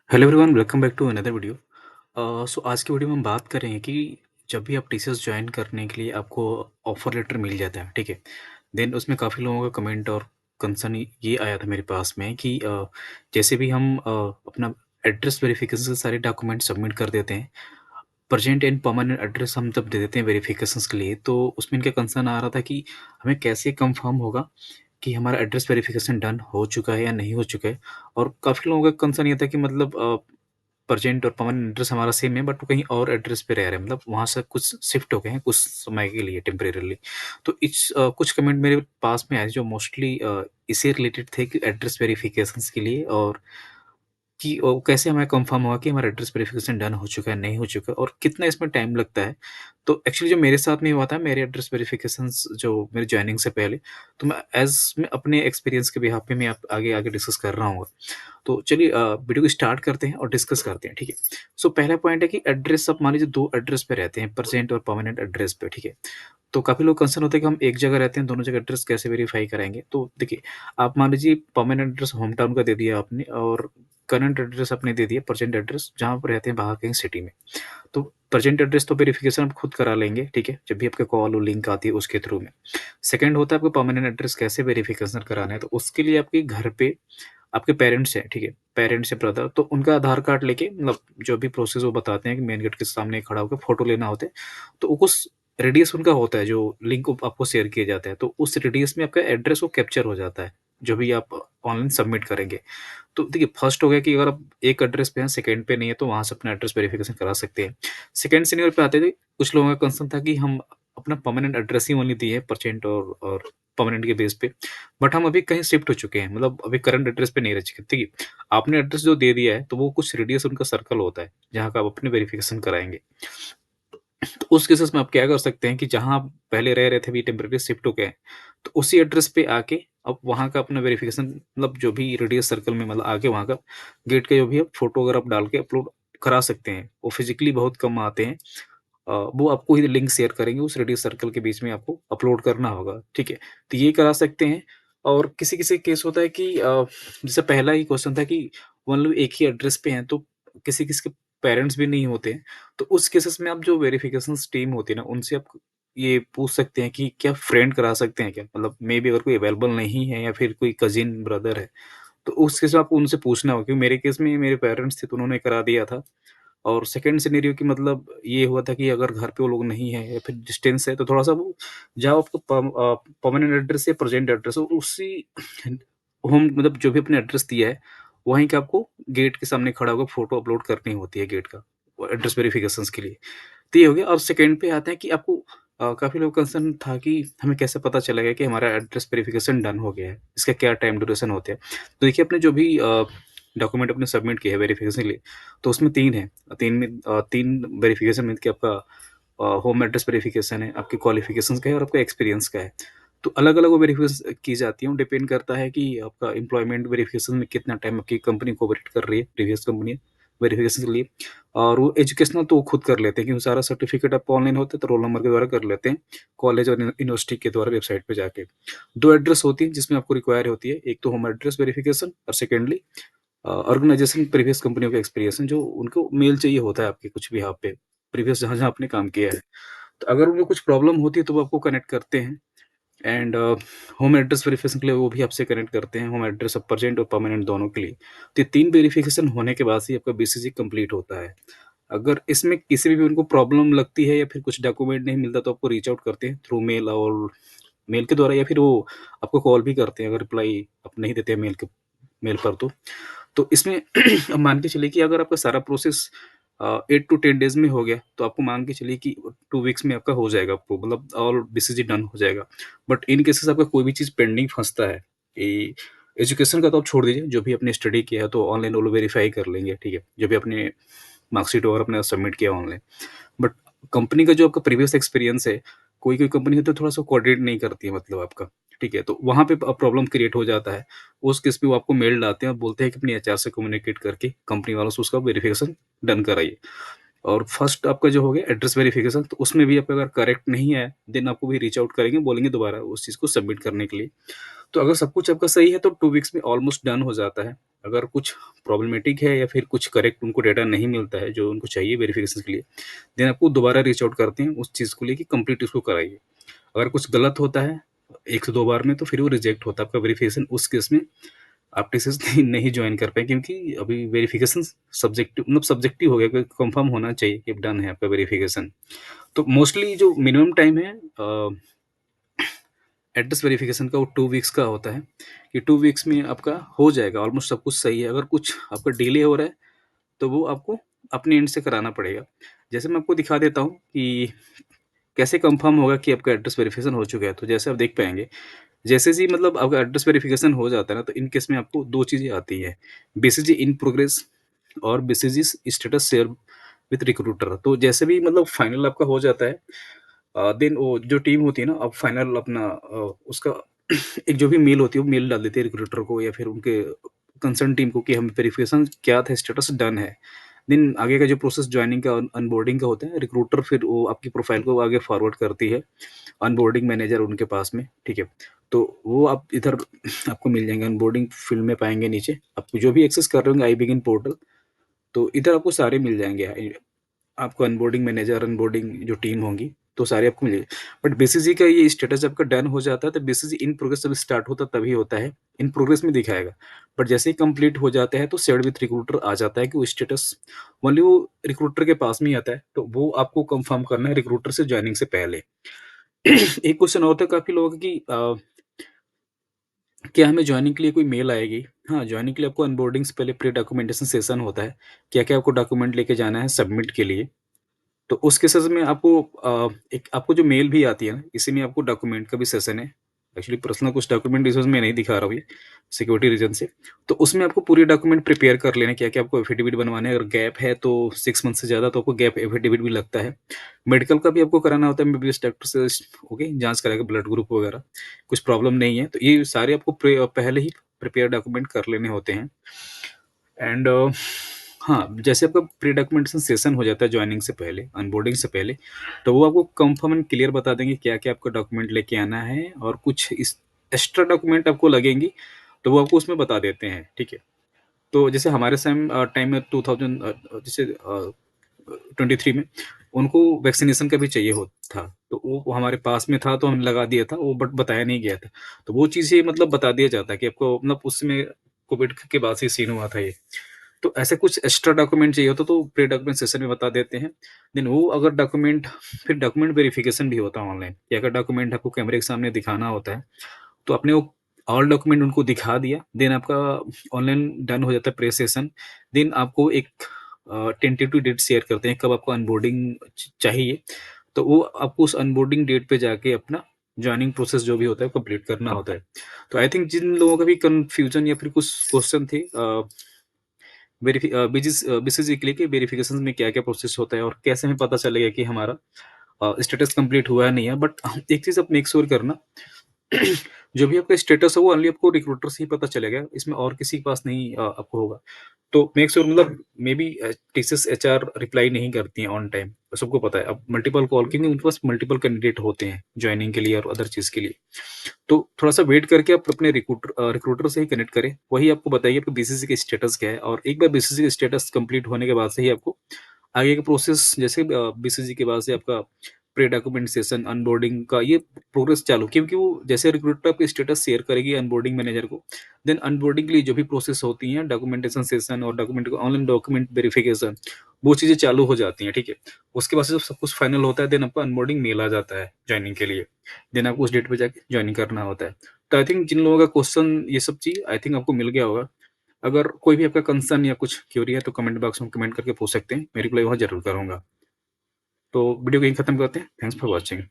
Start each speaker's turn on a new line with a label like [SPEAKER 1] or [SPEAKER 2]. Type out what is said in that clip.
[SPEAKER 1] Hello everyone, welcome back to another video. So आज की video में हम बात करेंगे कि जब भी आप टीसीएस ज्वाइन करने के लिए आपको ऑफर लेटर मिल जाता है, ठीक है। देन उसमें काफ़ी लोगों का कमेंट और कंसर्न ये आया था मेरे पास में कि जैसे भी हम अपना एड्रेस वेरिफिकेशन के सारे डॉक्यूमेंट सबमिट कर देते हैं, प्रेजेंट एंड परमानेंट एड्रेस हम जब दे देते हैं वेरिफिकेशंस के लिए, तो उसमें इनका कंसर्न आ रहा था कि हमें कैसे कंफर्म होगा कि हमारा एड्रेस वेरिफिकेशन डन हो चुका है या नहीं हो चुका है। और काफ़ी लोगों का कंसर्न ये था कि मतलब प्रेजेंट और परमानेंट एड्रेस हमारा सेम है, बट वो कहीं और एड्रेस पे रह रहे हैं, मतलब वहाँ से कुछ शिफ्ट हो गए हैं कुछ समय के लिए टेम्परेरीली। तो कुछ कमेंट मेरे पास में आए जो मोस्टली इसी रिलेटेड थे कि एड्रेस वेरिफिकेशंस के लिए, और कि कैसे हमें कंफर्म होगा कि हमारा एड्रेस वेरिफिकेशन डन हो चुका है, नहीं हो चुका है, और कितना इसमें टाइम लगता है। तो एक्चुअली जो मेरे साथ में हुआ था, मेरे एड्रेस वेरिफिकेशंस जो मेरी जॉइनिंग से पहले, तो मैं अपने एक्सपीरियंस के बिहाफ़ पे मैं आप आगे आगे डिस्कस कर रहा हूँ। तो चलिए वीडियो को स्टार्ट करते हैं और डिस्कस करते हैं, ठीक है। सो पहला पॉइंट है कि एड्रेस, आप मान लीजिए 2 एड्रेस पे रहते हैं, प्रेज़ेंट और परमानेंट एड्रेस पे, ठीक है। तो काफ़ी लोग कंसर्न होते हैं कि हम एक जगह रहते हैं, दोनों जगह एड्रेस कैसे वेरीफ़ाई कराएँगे? तो देखिए, आप मान लीजिए परमानेंट एड्रेस होम टाउन का दे दिया आपने, और करंट एड्रेस आपने दे दिया प्रेज़ेंट एड्रेस जहाँ पर रहते हैं बाहर कहीं सिटी में। तो प्रेज़ेंट एड्रेस तो वेरिफ़िकेशन आप खुद करा लेंगे, ठीक है? जब भी आपका कॉल और लिंक आती है उसके थ्रू में। सेकंड होता है आपको परमानेंट एड्रेस कैसे वेरिफ़िकेशन कराना है, तो उसके लिए आपके घर पे आपके पेरेंट्स हैं, ठीक है? पेरेंट्स या ब्रदर, तो उनका आधार कार्ड लेके, मतलब जो भी प्रोसेस वो बताते हैं कि मेन गेट के सामने खड़ा होके फ़ोटो लेना होता है। तो वो कुछ रेडियस उनका होता है, जो लिंक आपको शेयर किया जाता है, तो उस रेडियस में आपका एड्रेस वो कैप्चर हो जाता है, जो भी आप ऑनलाइन सबमिट करेंगे। तो देखिए, फर्स्ट हो गया कि अगर आप एक एड्रेस पे हैं, सेकंड पे नहीं है, तो वहाँ से अपना एड्रेस वेरिफ़िकेशन करा सकते हैं। सेकंड सिनेरियो पे आते थे, कुछ लोगों का कंसर्न था कि हम अपना परमानेंट एड्रेस ही ओनली दिए हैं परसेंट और परमानेंट के बेस पे, बट हम अभी कहीं शिफ्ट हो चुके हैं, मतलब अभी करंट एड्रेस पे नहीं रह चुके। ठीक है, आपने एड्रेस जो दे दिया है, तो वो कुछ रेडियस उनका सर्कल होता है, जहाँ का आप अपनी वेरिफ़िकेशन कराएँगे। तो उस केसेस में आप क्या कर सकते हैं कि जहाँ आप पहले रह रहे थे, अभी टेम्परेरी शिफ्ट हो गए हैं, तो उसी एड्रेस पे आके आप वहाँ का अपना वेरिफ़िकेशन, मतलब जो भी रेडियस सर्कल में, मतलब आके वहाँ का गेट का जो भी है फ़ोटो वगैरह आप डाल के अपलोड करा सकते हैं। वो फिज़िकली बहुत कम आते हैं। वो आपको ही लिंक शेयर करेंगे, उस रेडियस सर्कल के बीच में आपको अपलोड करना होगा, ठीक है? तो ये करा सकते हैं। और किसी-किसी केस होता है कि जैसे पहला ही क्वेश्चन था कि मान लो एक ही एड्रेस पे हैं, तो किसी-किसी के पेरेंट्स भी नहीं होते हैं, तो उस केसेस में आप जो वेरिफिकेशंस टीम होती है ना, उनसे आप ये पूछ सकते हैं कि क्या फ्रेंड करा सकते हैं क्या? मतलब मेबी अगर कोई अवेलेबल नहीं है या फिर कोई कज़िन ब्रदर है, तो उस केस में आपको उनसे पूछना होगा, क्योंकि मेरे केस में मेरे पेरेंट्स थे, तो उन्होंने करा दिया था। और सेकंड सिनेरियो की मतलब ये हुआ था कि अगर घर पे वो लोग नहीं हैं या फिर डिस्टेंस है, तो थोड़ा-सा वो जहाँ आपको परमानेंट एड्रेस या प्रेजेंट एड्रेस हो, उसी होम, मतलब जो भी आपने एड्रेस दिया है, वहीं का आपको गेट के सामने खड़ा होकर फ़ोटो अपलोड करनी होती है गेट का, वो एड्रेस वेरिफिकेशंस के लिए। तो ये हो गया। और सेकंड पे आते हैं कि आपको काफ़ी लोग कंसर्न था कि हमें कैसे पता चलेगा कि हमारा एड्रेस वेरिफिकेशन डन हो गया है, इसका क्या टाइम ड्यूरेशन होता है। तो देखिए, आपने जो भी डॉक्यूमेंट आपने सबमिट किए हैं वेरिफिकेशन के लिए, तो उसमें 3 हैं। 3 वेरिफिकेशन मीन्स कि आपका होम एड्रेस वेरिफिकेशन है, आपके क्वालिफ़िकेशंस का है और आपका एक्सपीरियंस का है। तो अलग-अलग वो वेरिफिकेशन की जाती हैं, वो डिपेंड करता है कि आपका एम्प्लॉयमेंट वेरिफिकेशन में कितना टाइम आपकी कंपनी कोऑपरेट कर रही है, प्रीवियस कंपनी वेरिफिकेशन के लिए। और वो एजुकेशनल तो वो खुद कर लेते हैं, क्योंकि सारा सर्टिफ़िकेट आपका ऑनलाइन होता है, तो रोल नंबर के द्वारा कर लेते हैं, कॉलेज और यूनिवर्सिटी के द्वारा वेबसाइट पे जाके। 2 एड्रेस होती हैं जिसमें आपको रिक्वायर होती है, एक तो होम एड्रेस वेरिफिकेशन और सेकेंडली ऑर्गेनाइज़ेशन प्रीवियस कंपनियों का एक्सपीरियंस, जो उनको मेल चाहिए होता है आपके कुछ भी यहाँ पे, प्रीवियस जहाँ-जहाँ आपने काम किया है। तो अगर उनको कुछ प्रॉब्लम होती है, तो वो आपको कनेक्ट करते हैं। एंड होम एड्रेस वेरिफिकेशन के लिए वो भी आपसे कनेक्ट करते हैं, होम एड्रेस अब प्रेजेंट और परमानेंट दोनों के लिए। तो ये 3 वेरिफिकेशन होने के बाद से आपका बीसीजी कंप्लीट होता है। अगर इसमें किसी भी उनको प्रॉब्लम लगती है या फिर कुछ डॉक्यूमेंट नहीं मिलता, तो आपको रीच आउट करते हैं थ्रू मेल, और मेल के द्वारा, या फिर वो आपको कॉल भी करते हैं अगर रिप्लाई आप नहीं देते हैं मेल पर तो। तो इसमें अब मान के चलिए कि अगर आपका सारा प्रोसेस 8 टू 10 डेज़ में हो गया, तो आपको मान के चलिए कि 2 वीक्स में आपका हो जाएगा, आपको मतलब ऑल बीसीजी डन हो जाएगा। बट इन केसेस आपका कोई भी चीज़ पेंडिंग फँसता है, कि एजुकेशन का तो आप छोड़ दीजिए, जो भी आपने स्टडी किया है तो ऑनलाइन वो लोग वेरीफाई कर लेंगे, ठीक है? जो भी आपने मार्कशीट वगैरह अपना सबमिट किया ऑनलाइन। बट कंपनी का जो आपका प्रीवियस एक्सपीरियंस है, कोई-कोई कंपनी होती है थोड़ा-सा कोऑर्डिनेट नहीं करती है, मतलब आपका, ठीक है? तो वहाँ पे प्रॉब्लम क्रिएट हो जाता है। उस केस पे वो आपको मेल डालते हैं और बोलते हैं कि अपने एचआर से कम्युनिकेट करके कंपनी वालों से उसका वेरिफिकेशन डन कराइए। और फर्स्ट आपका जो हो गया एड्रेस वेरिफिकेशन, तो उसमें भी आपका अगर करेक्ट नहीं है, देन आपको भी रीच आउट करेंगे, बोलेंगे दोबारा उस चीज़ को सबमिट करने के लिए। तो अगर सब कुछ आपका सही है तो 2 वीक्स में ऑलमोस्ट डन हो जाता है। अगर कुछ प्रॉब्लमैटिक है या फिर कुछ करेक्ट उनको डेटा नहीं मिलता है जो उनको चाहिए वेरिफ़िकेशन के लिए, देन आपको दोबारा रीच आउट करते हैं उस चीज़ को लेके कंप्लीट उसको कराइए। अगर कुछ गलत होता है 1 से 2 बार में तो फिर वो रिजेक्ट होता है आपका वेरिफ़िकेशन। उस केस में आप टीसीएस नहीं नहीं जॉइन कर पाएँ क्योंकि अभी वेरिफ़िकेशन सब्जेक्टिव हो गया, क्योंकि कंफर्म होना चाहिए कि डन है आपका वेरिफ़िकेशन। तो मोस्टली जो मिनिमम टाइम है एड्रेस वेरिफ़िकेशन का वो 2 वीक्स का होता है, कि 2 वीक्स में आपका हो जाएगा, ऑलमोस्ट सब कुछ सही है। अगर कुछ आपका डिले हो रहा है, तो वो आपको अपने एंड से कराना पड़ेगा। जैसे मैं आपको दिखा देता हूँ कि कैसे कन्फर्म होगा कि आपका एड्रेस वेरिफ़िकेशन हो चुका है। तो जैसे आप देख पाएँगे, जैसे ही मतलब आपका एड्रेस वेरिफ़िकेशन हो जाता है ना, तो इन केस में आपको 2 चीज़ें आती हैं, बीसीजी इन प्रोग्रेस और BCG status share with recruiter. तो जैसे भी मतलब फाइनल आपका हो जाता है, देन वो जो टीम होती है ना, अब फाइनल अपना उसका एक जो भी मेल होती है, वो मेल डाल देती है रिक्रूटर को या फिर उनके कंसर्न टीम को कि हम वेरिफिकेशन क्या था, स्टेटस डन है। देन आगे का जो प्रोसेस ज्वाइनिंग का, अनबोर्डिंग का होता है, रिक्रूटर फिर वो आपकी प्रोफाइल को आगे फॉरवर्ड करती है अनबोर्डिंग मैनेजर उनके पास में, ठीक है। तो वो आप इधर आपको मिल जाएंगे, अनबोर्डिंग फील्ड में पाएंगे नीचे, आप जो भी एक्सेस कर रहे होंगे आई बिगिन पोर्टल, तो इधर आपको सारे मिल जाएंगे। आपको अनबोर्डिंग मैनेजर, अनबोर्डिंग जो टीम होंगी, तो सारे आपको मिलेगी। बट बीसीजी का ये स्टेटस आपका डन हो जाता है, तो बीसीजी इन प्रोग्रेस जब स्टार्ट होता है तभी होता है, इन प्रोग्रेस में दिखाएगा। बट जैसे ही कंप्लीट हो जाता है, तो शेयर्ड विथ रिक्रूटर आ जाता है कि वो स्टेटस ओनली वो रिक्रूटर के पास में ही आता है, तो वो आपको कंफर्म करना है रिक्रूटर से ज्वाइनिंग से पहले। एक क्वेश्चन और था काफ़ी लोगों का कि क्या हमें ज्वाइनिंग के लिए कोई मेल आएगी? हाँ, ज्वाइनिंग के लिए आपको अनबोर्डिंग से पहले प्री डॉक्यूमेंटेशन सेशन होता है। क्या-क्या आपको डॉक्यूमेंट लेके जाना है सबमिट के लिए। तो उस केसेज़ में आपको एक आपको जो मेल भी आती है ना, इसी में आपको डॉक्यूमेंट का भी सेशन है। एक्चुअली पर्सनल कुछ डॉक्यूमेंट इश्यूज़ में नहीं दिखा रहा हूँ ये, सिक्योरिटी रीज़न से। तो उसमें आपको पूरे डॉक्यूमेंट प्रिपेयर कर लेने हैं, क्या-क्या आपको एफिडेविट बनवाने हैं। अगर गैप है तो 6 मंथ से ज़्यादा तो आपको गैप एफिडेविट भी लगता है। मेडिकल का भी आपको कराना होता है एमबीबीएस डॉक्टर से, ओके, जाँच कराएगा ब्लड ग्रुप वगैरह, कुछ प्रॉब्लम नहीं है। तो ये सारे आपको पहले ही प्रिपेयर डॉक्यूमेंट कर लेने होते हैं। एंड हाँ, जैसे आपका प्री डॉक्यूमेंटेशन सेशन हो जाता है ज्वाइनिंग से पहले, अनबोर्डिंग से पहले, तो वो आपको कंफर्म एंड क्लियर बता देंगे क्या-क्या आपको डॉक्यूमेंट लेके आना है, और कुछ इस एक्स्ट्रा डॉक्यूमेंट आपको लगेंगी, तो वो आपको उसमें बता देते हैं, ठीक है। तो जैसे हमारे टाइम में 2000 जैसे 23 में उनको वैक्सीनेशन का भी चाहिए हो था, तो वो हमारे पास में था तो हमने लगा दिया था वो, बट बताया नहीं गया था। तो वो चीज़ें मतलब बता दिया जाता है कि आपको मतलब उसमें कोविड के बाद से सीन हुआ था ये। तो ऐसे कुछ एक्स्ट्रा डॉक्यूमेंट चाहिए होता तो प्री डॉक्यूमेंट सेशन में बता देते हैं। देन वो अगर डॉक्यूमेंट, फिर डॉक्यूमेंट वेरिफिकेशन भी होता है ऑनलाइन, कि अगर डॉक्यूमेंट आपको कैमरे के सामने दिखाना होता है, तो आपने वो ऑल डॉक्यूमेंट उनको दिखा दिया, देन आपका ऑनलाइन डन हो जाता है प्रे सेशन। देन आपको एक टेंटेटिव डेट शेयर करते हैं कब आपको अनबोर्डिंग चाहिए, तो वो आपको उस अनबोर्डिंग डेट पे जाके अपना जॉइनिंग प्रोसेस जो भी होता है कंप्लीट करना होता है। तो आई थिंक जिन लोगों का भी कंफ्यूजन या फिर कुछ क्वेश्चन थे बीसीसी के लिए कि वेरिफिकेशन में क्या-क्या प्रोसेस होता है और कैसे हमें पता चलेगा कि हमारा स्टेटस कंप्लीट हुआ है नहीं है। बट एक चीज़ आप मेक श्योर करना, जो भी आपका स्टेटस है वो ओनली आपको रिक्रूटर से ही पता चलेगा, इसमें और किसी के पास नहीं आपको होगा। तो मेक श्योर मतलब may be TCS HR reply नहीं करती हैं ऑन टाइम, सबको पता है। अब मल्टीपल कॉल, क्योंकि उनके पास मल्टीपल कैंडिडेट होते हैं जॉइनिंग के लिए और अदर चीज़ के लिए। तो थोड़ा-सा वेट करके आप अपने रिक्रूटर से ही कनेक्ट करें। वही आपको बताएगी आपको बीसीसी का स्टेटस क्या है, और एक बार बीसीसी का स्टेटस कंप्लीट होने के बाद से ही आपको आगे का प्रोसेस, जैसे बीसीजी के बाद से आपका प्री डॉक्यूमेंटेशन, अनबोर्डिंग का ये प्रोग्रेस चालू, क्योंकि वो जैसे रिक्रूटर आपका स्टेटस शेयर करेगी अनबोर्डिंग मैनेजर को, देन अनबोर्डिंग के लिए जो भी प्रोसेस होती हैं, डॉक्यूमेंटेशन सेशन और डॉक्यूमेंट ऑनलाइन डॉक्यूमेंट वेरिफिकेशन, वो चीज़ें चालू हो जाती हैं, ठीक है। उसके बाद से जब सब कुछ फाइनल होता है, देन आपका अनबोर्डिंग मेल आ जाता है ज्वाइनिंग के लिए, देन आपको उस डेट पे जाके ज्वाइनिंग करना होता है। तो आई थिंक जिन लोगों का क्वेश्चन ये सब चीज़ आई थिंक आपको मिल गया होगा। अगर कोई भी आपका कंसर्न या कुछ क्यूरी है तो कमेंट बॉक्स में कमेंट करके पूछ सकते हैं, मैं रिप्लाई वहाँ ज़रूर करूँगा। तो वीडियो को यहीं खत्म करते हैं। Thanks for watching.